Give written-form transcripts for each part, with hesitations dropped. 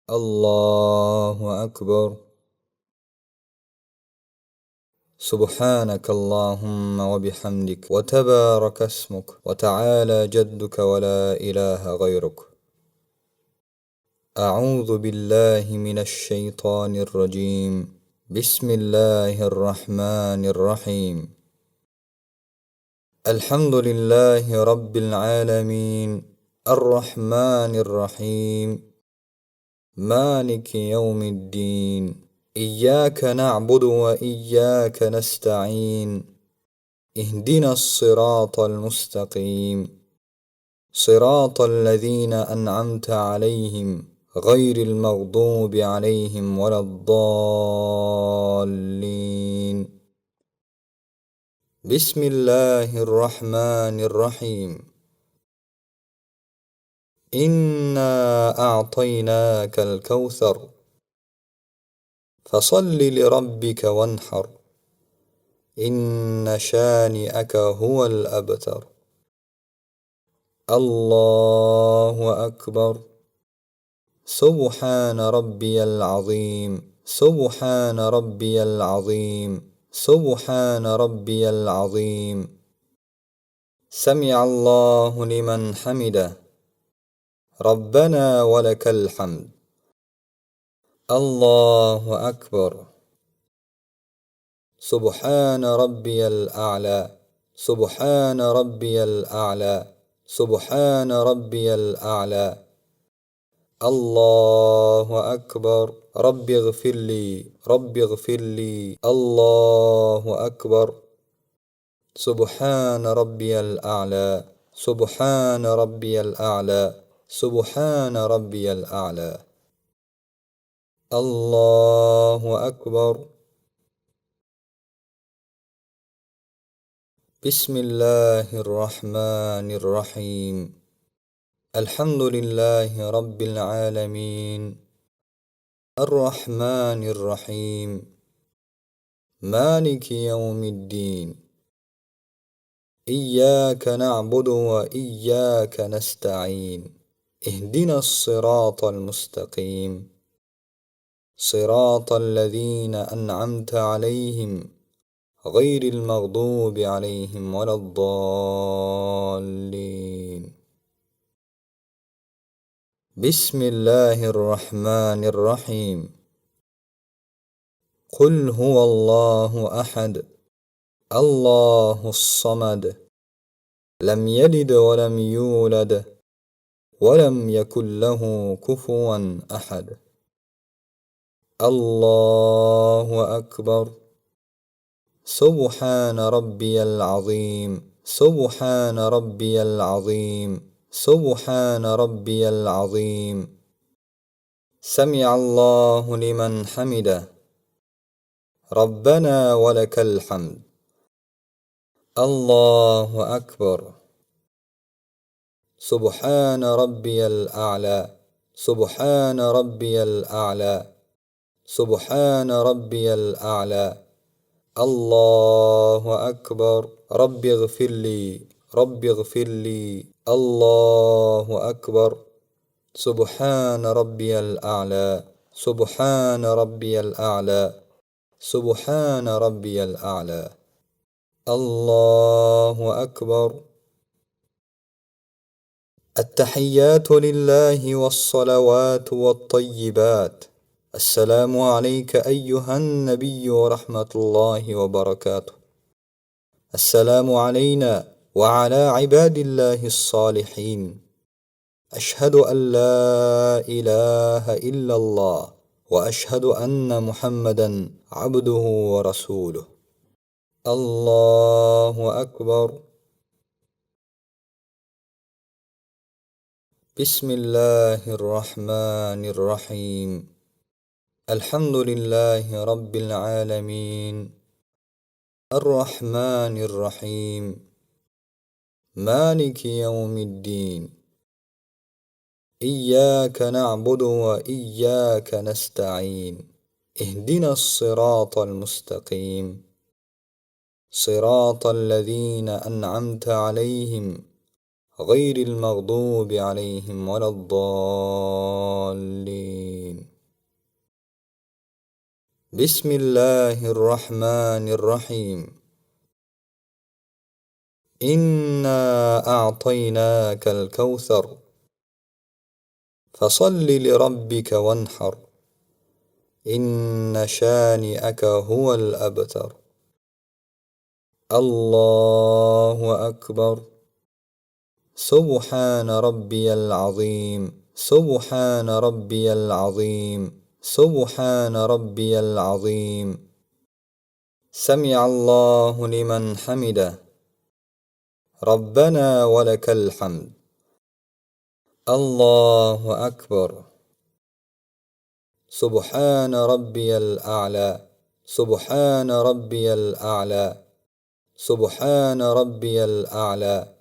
الله أكبر. سبحانك اللهم وبحمدك وتبارك اسمك وتعالى جدك ولا إله غيرك. أعوذ بالله من الشيطان الرجيم. بسم الله الرحمن الرحيم. الحمد لله رب العالمين الرحمن الرحيم مالك يوم الدين. إياك نعبد وإياك نستعين. اهدنا الصراط المستقيم صراط الذين أنعمت عليهم غير المغضوب عليهم ولا الضالين. بسم الله الرحمن الرحيم. إنا أعطيناك الكوثر فصل لربك وانحر إن شانئك هو الأبتر. الله أكبر. سبحان ربي العظيم سبحان ربي العظيم سبحان ربي العظيم. سمع الله لمن حمده ربنا ولك الحمد. الله أكبر. سبحان ربي الأعلى سبحان ربي الأعلى سبحان ربي الأعلى. الله أكبر. رب اغفر لي رب اغفر لي. الله أكبر. سبحان ربي الأعلى سبحان ربي الأعلى سبحان ربي الأعلى. الله أكبر. بسم الله الرحمن الرحيم. الحمد لله رب العالمين الرحمن الرحيم مالك يوم الدين. إياك نعبد وإياك نستعين. اهدنا الصراط المستقيم صراط الذين أنعمت عليهم غير المغضوب عليهم ولا الضالين. بسم الله الرحمن الرحيم. قل هو الله أحد الله الصمد لم يلد ولم يولد ولم يكن له كفوا أحد. الله أكبر. سبحان ربي العظيم سبحان ربي العظيم سبحان ربي العظيم. سمع الله لمن حمده ربنا ولك الحمد. الله أكبر. سبحان ربي الأعلى سبحان ربي الأعلى سبحان ربي الأعلى. الله أكبر. رب اغفر لي رب اغفر لي. الله أكبر. سبحان ربي الأعلى سبحان ربي الأعلى سبحان ربي الأعلى. الله أكبر. التحيات لله والصلوات والطيبات. السلام عليك أيها النبي ورحمة الله وبركاته. السلام علينا وعلى عباد الله الصالحين. أشهد أن لا إله إلا الله وأشهد أن محمدا عبده ورسوله. الله أكبر. بسم الله الرحمن الرحيم. الحمد لله رب العالمين الرحمن الرحيم مالك يوم الدين. إياك نعبد وإياك نستعين. اهدنا الصراط المستقيم صراط الذين أنعمت عليهم غير المغضوب عليهم ولا الضالين. بسم الله الرحمن الرحيم إنا أعطيناك الكوثر فصل لربك وانحر إن شانئك هو الأبتر الله أكبر سبحان ربي العظيم سبحان ربي العظيم سبحان ربي العظيم سمع الله لمن حمده ربنا ولك الحمد الله أكبر سبحان ربي الأعلى سبحان ربي الأعلى سبحان ربي الأعلى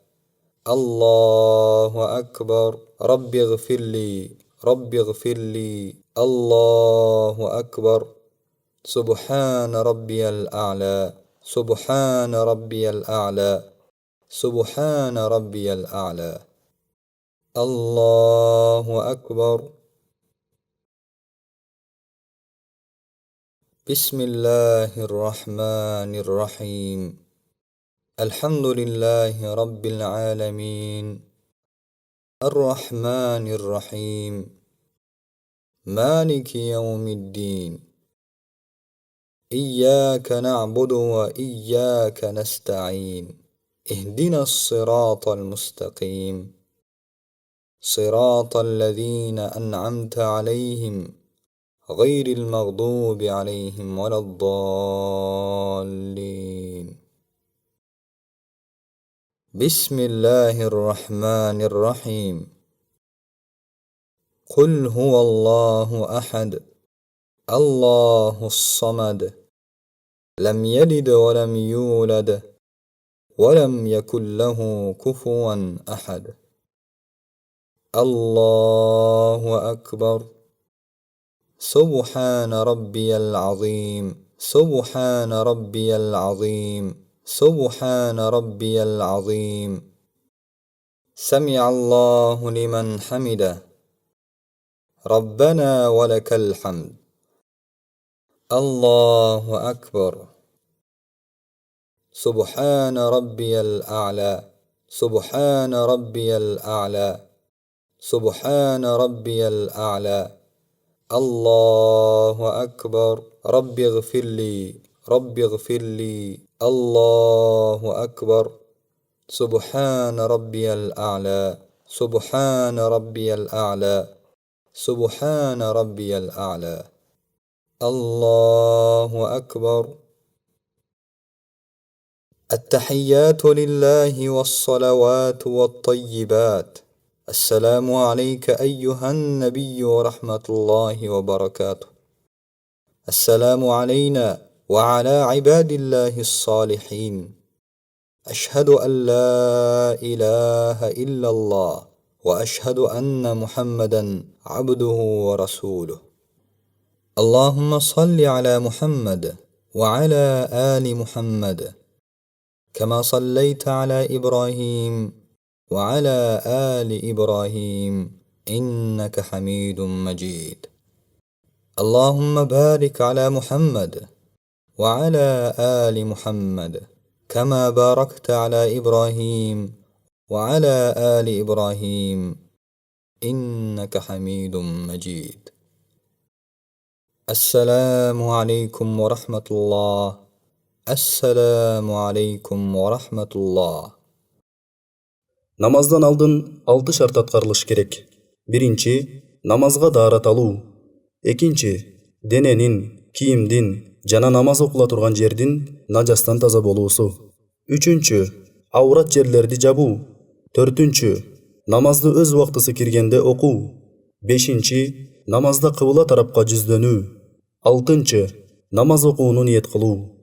الله أكبر رب اغفر لي رب اغفر لي الله أكبر سبحان ربي الأعلى سبحان ربي الأعلى سبحان ربي الأعلى الله أكبر بسم الله الرحمن الرحيم الحمد لله رب العالمين الرحمن الرحيم مالك يوم الدين إياك نعبد وإياك نستعين اهدنا الصراط المستقيم صراط الذين أنعمت عليهم غير المغضوب عليهم ولا الضالين بسم الله الرحمن الرحيم قل هو الله أحد الله الصمد لم يلد ولم يولد ولم يكن له كفوا أحد الله أكبر سبحان ربي العظيم سبحان ربي العظيم سبحان ربي العظيم سمع الله لمن حمده ربنا ولك الحمد الله أكبر سبحان ربي الأعلى سبحان ربي الأعلى سبحان ربي الأعلى الله أكبر رب اغفر لي رب اغفر لي الله أكبر سبحان ربي الأعلى سبحان ربي الأعلى سبحان ربي الأعلى الله أكبر التحيات لله والصلوات والطيبات السلام عليك أيها النبي ورحمة الله وبركاته السلام علينا وعلى عباد الله الصالحين أشهد أن لا إله إلا الله وأشهد أن محمدا عبده ورسوله اللهم صل على محمد وعلى آل محمد كما صليت على إبراهيم وعلى آل إبراهيم إنك حميد مجيد اللهم بارك على محمد وعلى آل محمد كما باركت على إبراهيم وعلى آل إبراهيم إنك حميد مجيد السلام عليكم ورحمة الله السلام عليكم ورحمة الله Намаздан алдын 6 шарт аткарылыш керек. Биринчи, намазга даарат алуу. Экинчи, дененин, кийимдин жана намаз окула турган жердин нажастан таза болуусу. Үчүнчү, аурат жерлерди жабуу. Төртүнчү, намазды өз убактысы киргенде окуу. Бешинчи, намазда кыбла тарапка жүздөнүү. Алтынчы, намаз окууну ниет кылуу.